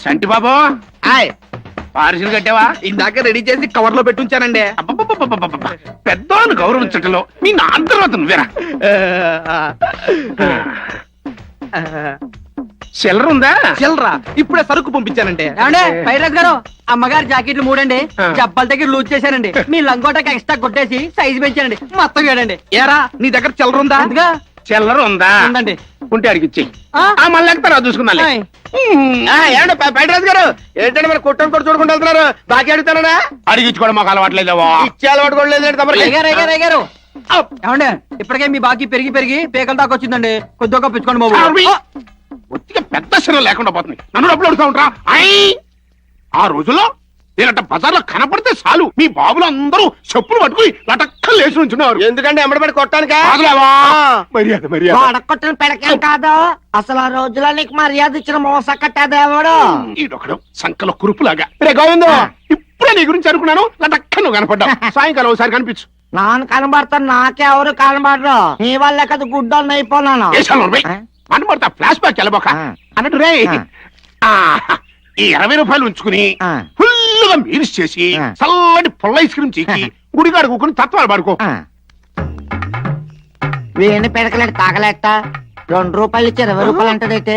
సంటి బాబు పార్సిల్ కట్టావా? ఇందాక రెడీ చేసి కవర్ లో పెట్టుంచానండి. పెద్దవాళ్ళని గౌరవించటంలో మీ నా తర్వాత నువ్వేరా. చిల్లర ఉందా? చిల్లరా ఇప్పుడే సరుకు పంపించానండి. పైరస్ గారు అమ్మగారు జాకెట్లు 3 అండి. జబ్బల దగ్గర లూజ్ చేశానండి. మీ లంగోటకి ఎక్స్ట్రా కొట్టేసి సైజ్ పెంచానండి. మొత్తం ఏడండి. ఏరా నీ దగ్గర చిల్లర ఉందా? అందుగా చిల్లర ఉందా? ఉందండి. ఉంటే అడిగిచ్చి మళ్ళీ ఎక్కడ చూసుకున్నా. ఏమండి పైరాజ్ గారు ఏంటంటే మరి కొట్టని కూడా చూడకుండా వెళ్తున్నారు. బాకీ అడుగుతానా? అడిగించుకోవడం మాకు అలవాట్లేదేవో. ఇచ్చే అలవాటు కూడా లేదు. గారు ఏమండి ఇప్పటికే మీ బాకీ పెరిగి పెరిగి పేకల దాకా వచ్చిందండి. కొద్దిగా పిచ్చుకోండి బాబు. ఒత్తిగా పెద్ద శరం లేకుండా పోతుంది. నన్ను డబ్బులు అడుగుతా ఉంటా. ఆ రోజుల్లో నేనంట బజార్లో కనపడితే చాలు మీ బాబులు అందరూ చెప్పులు పట్టుకుని లటక్కలు లేచి నుంచున్నారు. ఎందుకంటే ఎమ్మడిపడి కొట్టానికా? మర్యాద మర్యాద. కొట్టిన పెడకేం కాదు. అసలు ఆ రోజులో నీకు మర్యాద ఇచ్చిన మోస కట్టేదేవాడు. ఈడొకడు సంకలో కురుపులాగా. రే గోవిందో, ఇప్పుడే నీ గురించి అనుకున్నాను. లటక్క నువ్వు కనపడ్డావు. సాయంకాలం ఒకసారి కనిపించు. నాన్న కనబడతాను, నాకెవరు కనబడరు. నీ వల్లే కదా గుడ్డోళ్ళని అయిపోయినాను. కనబడతా ఫ్లాష్ బ్యాక్ వెళ్ళబోక అన్నట్టు రే. ఈ 20 రూపాయలు ఉంచుకుని ఫుల్గా మీల్స్ చేసి చల్లటి పుల్ల ఐస్ క్రీమ్ చీకి గుడిగాడు కూకుని తత్వాలు పడుకో. వీణి పెడకలేడు తాగలేట. 2 రూపాయలు ఇచ్చి 20 రూపాయలు అంటదైతే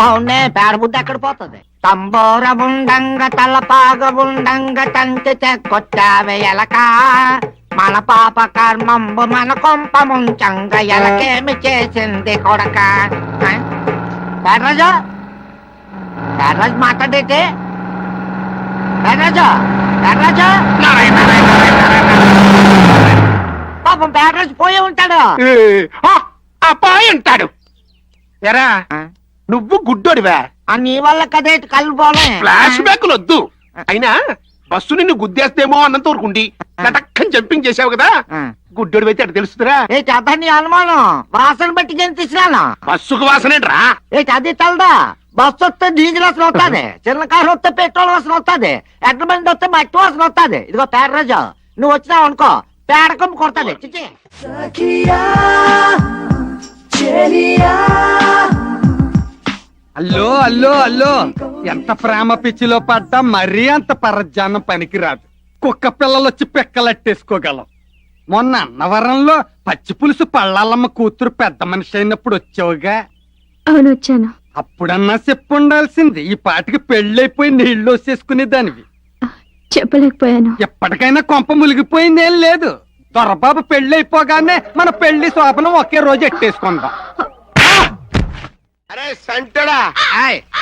అవునే పేడ బుద్ధి ఎక్కడ పోతుంది. తంబోర ఉండంగ తలపాగ ఉండంగ తంతి కొట్టావే ఎలక. మన పాప కర్మంబు మన కొంప ముంచంగ ఎలకేమి చేసింది కొడక. పేడరాజా పేడరాజు మాట్లాడేటే. పేడరాజా పేడరాజా పాపం పేడరాజు పోయే ఉంటాడు. అబ్బాయి అంటాడు. ఎరా నువ్వు గుడ్డోడివా? నీ వల్ల కదే కళ్ళు పోలే. ఫ్లాష్ బ్యాక్లు వద్దు. అయినా బస్సు నిన్ను గుద్దేస్తేమో అన్నంత ఊరుకుండి లటక్కని జంపింగ్ చేసావు కదా. గుడ్డోడి అయితే అటు తెలుస్తుందిరా. ఏంటి అదా నీ అనుమానం? వాసన బట్టి తీసినా బస్సుకు వాసనేట్రా? ఏంటి అది తెలదా? బస్సు వస్తే డీజిల్ వాసన వస్తుంది. చిన్న కారు వస్తే పెట్రోల్ వాసన వస్తుంది. ఎడ్ల బండి వస్తే మట్టి వాసన వస్తుంది. ఇదిగో పేడరాజు నువ్వు వచ్చినావు అనుకో పేడకం కొడతాది. అల్లో అల్లో అల్లో ఎంత ప్రేమ పిచ్చిలో పడ్డా మరీ అంత పరజ్జానం పనికిరాదు. కుక్క పిల్లలు వచ్చి పెక్కలట్టేసుకోగలం. మొన్న అన్నవరంలో పచ్చి పులుసు పళ్ళాలమ్మ కూతురు పెద్ద మనిషి అయినప్పుడు వచ్చావుగా. అవును వచ్చాను. అప్పుడన్నా చెప్పుండాల్సింది. ఈ పాటికి పెళ్ళైపోయి నీళ్లు వచ్చేసుకునే దానివి. చెప్పలేకపోయాను. ఎప్పటికైనా కొంప ములిగిపోయిందేం లేదు. దొరబాబు పెళ్ళైపోగానే మన పెళ్లి శోభనం ఒకే రోజు ఎట్టేసుకుందాం. అరే సంటడా,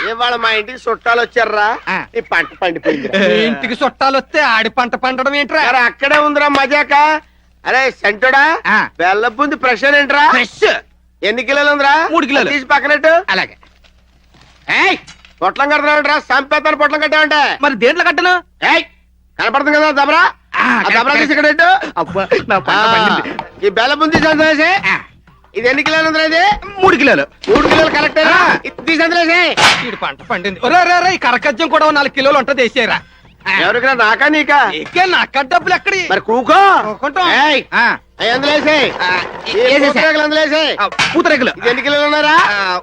ఇవాళ మా ఇంటికి చుట్టాలు వచ్చారా? ఈ పంట పండిపోయింది. ఇంటికి చుట్టాలు వస్తే ఆడి పంట పండడం ఏంట్రా? అరే అక్కడే ఉందిరా మజాక. అరే సంటడా, బెల్ల బుంది ప్రెషర్ ఏంట్రా? ఎన్ని కిలోలు ఉందిరా? 3 కిలోలు. తీసి పక్కనట్టు. అలాగే. పొట్లం కడతానంటరా? సంపేతాను పొట్లం కట్టావంటే మరి దేంట్లో కట్టను? కనపడుతుంది కదా దబరా. దబరా తీసి ఇక్కడ పెట్టు. ఈ బెల్ల బుంది సంతోషే. ఇది ఎన్ని కిలోలు ఉందిరా? ఇది 3 కిలోలు. 3 కిలోలు కరెక్ట్. తీసి అందులో ఈ పంట పండింది. ఈ కరకజ్జం కూడా 4 కిలోలు ఉంటుంది. వేసేరా. ఎవరికైనా నాకా నీకా? నాక డబ్బులు ఎక్కడి? మరి కూకో అందులో పూతరేకులు ఎన్ని కిలోలు ఉన్నారా?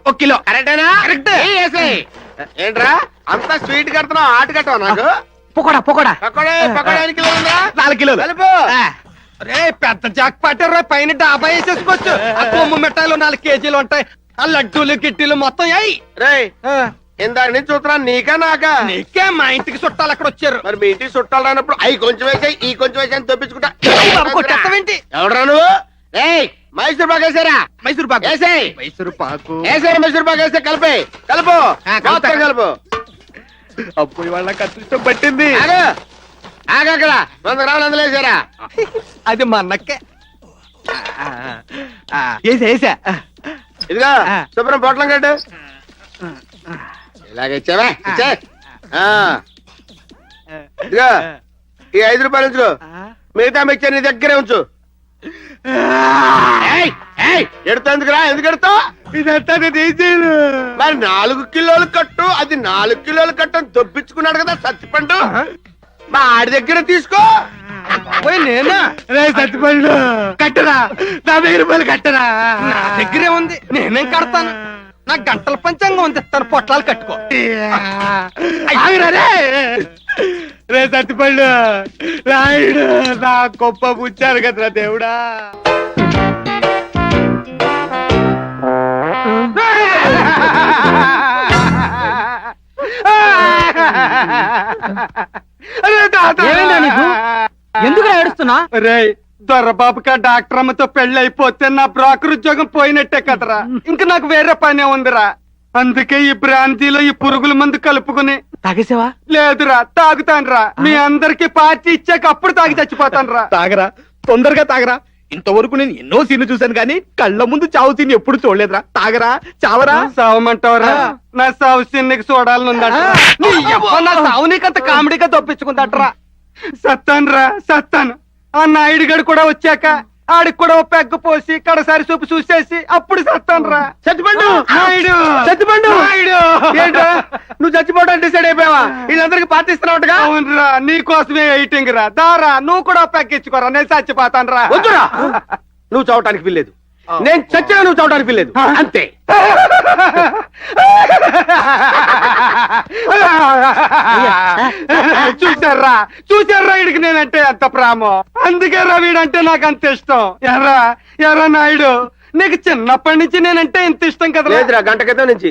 1 కిలో. కరెక్టేనా? కరెక్ట్. ఏంట్రా అంతా స్వీట్ కడుతున్నావు, ఆట కట్టవా? నాకు పకోడా పకోడా పకోడా పకోడా ఎన్ని కిలోలు ఉందా? 4 కిలోలు. కలుపు. రే పెద్ద జాక్ పట్టారు. పైన డాబా వేసేసుకోవచ్చు. ఆ కొమ్ము మిఠాయిలు 4 కేజీలు ఉంటాయి. ఆ లడ్డూలు కిట్టీలు మొత్తం అయ్యి. రే ఇందాక నుంచి చూస్తున్నాను. నీకా నాకా? నీకే. మా ఇంటికి చుట్టాలు అక్కడ వచ్చారు. మరి మీ ఇంటికి చుట్టాలు రానప్పుడు అవి కొంచెం వేసాయి ఈ కొంచెం వేసాయి తప్పించుకుంటా. కొట్టేస్తావేంటి? ఎవడరా నువ్వు? మైసూర్ పాకు వేసారా? మైసూర్ పాకు వేసాయి. మైసూరు పాకు వేసాయి. మైసూర్ పాకు వేస్తే కలిపే కలుపు మొత్తం కలుపు. అప్పుడు వాళ్ళ కష్టం పట్టింది. ఆగక్కడ 100 గ్రాములు అందులో వేసారా? అది మా అన్నకే. వేసా. ఇదిగో శుభ్రం పొట్లం కట్టు. ఇలాగ ఇచ్చావా? ఇచ్చా. ఇదిగో ఈ 5 రూపాయలు ఉంచుకో. మిగతా మిక్చర్ నీ దగ్గరే ఉంచు. ఎడుతుందిరా? ఎందుకు ఎడతావు? ఇదంతా తీసేను. మరి 4 కిలోలు కట్టు. అది 4 కిలోలు కట్టు అని దొబ్బించుకున్నాడు కదా సత్తిపండు. మా ఆడి దగ్గర తీసుకో. నేనా? సత్తిపండు కట్టరా? 50 రూపాయలు కట్టరా? నా దగ్గరే ఉంది. నేనేం కడతాను. నా గంటల పంచాంగం ఉంది తన పొట్లాలు కట్టుకో. ఆగురా రే. రే సత్తిపళ్ళు రాయుడు నా గొప్ప పుచ్చారు కదరా దేవుడా. ఏమైందా నీకు? ఎందుకు ఏడుస్తున్నా? రే దొరబాబుకా డాక్టర్ అమ్మతో పెళ్లి అయిపోతే నా బ్రోకర్ ఉద్యోగం పోయినట్టే కదరా. ఇంక నాకు వేరే పనే ఉందిరా. అందుకే ఈ బ్రాంతిలో ఈ పురుగుల మందు కలుపుకుని తాగేసావా? లేదురా తాగుతానురా. మీ అందరికి పార్టీ ఇచ్చాక అప్పుడు తాగి చచ్చిపోతానురా. తాగరా, తొందరగా తాగరా. ఇంతవరకు నేను ఎన్నో సీన్లు చూశాను కానీ కళ్ళ ముందు చావు సీన్ ఎప్పుడు చూడలేదురా. తాగరా, చావరా. సావమంటావరా? నా సావు సిన్నికి చూడాలనుందట. నా సావు నీకంత కామెడీగా తప్పించుకుందట్రా. సత్తానురా సత్తాను. ఆ నాయుడు గడు కూడా వచ్చాక ఆడికి కూడా ఓ పెగ్గు పోసి కడసారి చూపు చూసేసి అప్పుడు సత్తానురా. సత్తిపండు నాయుడు సత్తిపండు నాయుడు ఏంట్రా నువ్వు చచ్చిపోవడం డిసైడ్ అయిపోయావా? వీళ్ళందరికీ పాటిస్తున్నావుగా. అవునరా నీకోసమే వెయిటింగ్ రా. దారా నువ్వు కూడా పెగ్గిచ్చుకోరా. నేను చచ్చిపోతాను రా. వద్దురా, నువ్వు చావటానికి పిల్లేదు. నేను చచ్చినా నువ్వు చావటానికి పిల్లేదు. అంతే. చూసారా వీడికి నేనంటే ఎంత ప్రేమో. అందుకే రా వీడంటే నాకు అంత ఇష్టం. ఎర్రా ఎర్రా నాయుడు నీకు చిన్నప్పటి నుంచి నేనంటే ఇంత ఇష్టం కదా. లేదురా, గంట క్రితం నుంచి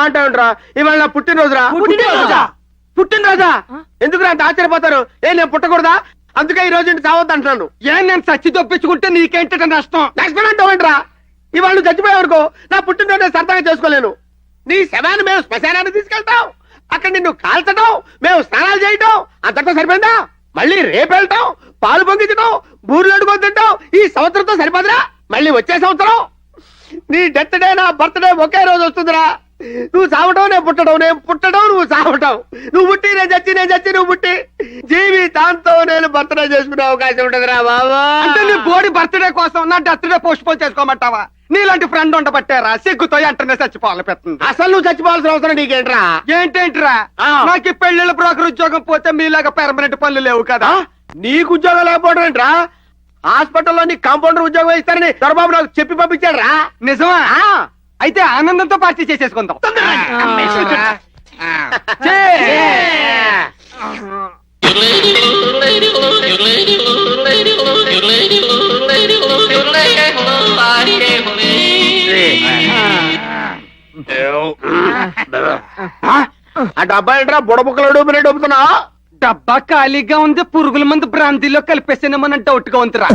అంటా ఉంటారా. ఇవాళ నా పుట్టినరోజురా. పుట్టినరోజా? ఎందుకురా అంత ఆశ్చర్యపోతారు? నేను పుట్టకూడదా? అందుకే ఈ రోజు చావద్దు అంటున్నాను. ఏం నేను చచ్చి తప్పించుకుంటే నీకేంటి నష్టం? నెక్స్ట్ అంటావేంట్రా? ఇవాళ నువ్వు చచ్చిపోయావనుకో నా పుట్టినరోజు సరదాగా చేసుకోలేను. నీ శవాన్ని మేము శ్మశానాన్ని తీసుకెళ్తాం. అక్కడ నిన్ను కాల్చడం, మేము స్నానాలు చేయటం అంతటితో సరిపోయిందా? మళ్ళీ రేపు వెళ్తాం, పాలు పొంగించడం, బూర్లు అడుగుని తింటాం. ఈ సంవత్సరంతో సరిపోదురా? మళ్ళీ వచ్చే సంవత్సరం నీ డెత్ డే నా బర్త్డే ఒకే రోజు వస్తుందిరా. నువ్వు చావటం నేను పుట్టడం, నేను పుట్టడం నువ్వు చావటం. నువ్వు పుట్టి నేను చచ్చి నువ్వు పుట్టి జీవితాంతో నేను బర్త్డే చేసుకునే అవకాశం ఉంటదిరా బాబా. అంటే నీ బోడి బర్త్డే కోసం నా డెత్ డే పోస్ట్ పోన్ చేసుకోమంటావా? నీలాంటి ఫ్రెండ్ ఉండబట్టారా సిగ్గుతో వెంటనే చచ్చిపోవాలి పెడుతుంది. అసలు నువ్వు చచ్చిపోవాల్సిన అవసరం నీకేంట్రా? ఏంటేంట్రా ఆ. నాకు ఈ పెళ్లిళ్ళ బ్రోకర్ ఉద్యోగం పోతే మీలాగా పెర్మనెంట్ పనులు లేవు కదా. నీకు ఉద్యోగం లేకపోవడం ఏంట్రా? హాస్పిటల్లో నీకు కాంపౌండర్ ఉద్యోగం ఇస్తారని దొరబాబు నాకు చెప్పి పంపించాడు రా. నిజమా? అయితే ఆనందంతో పార్టీ చేసేసుకుందాం. ఆ డబ్బా ఏంట్రా బుడబుక్కలు డబ్బునే డబ్బుతున్నా? డబ్బా ఖాళీగా ఉంది. పురుగుల మందు బ్రాంతిలో కలిపేసానేమన్న డౌట్ గా ఉందిరా.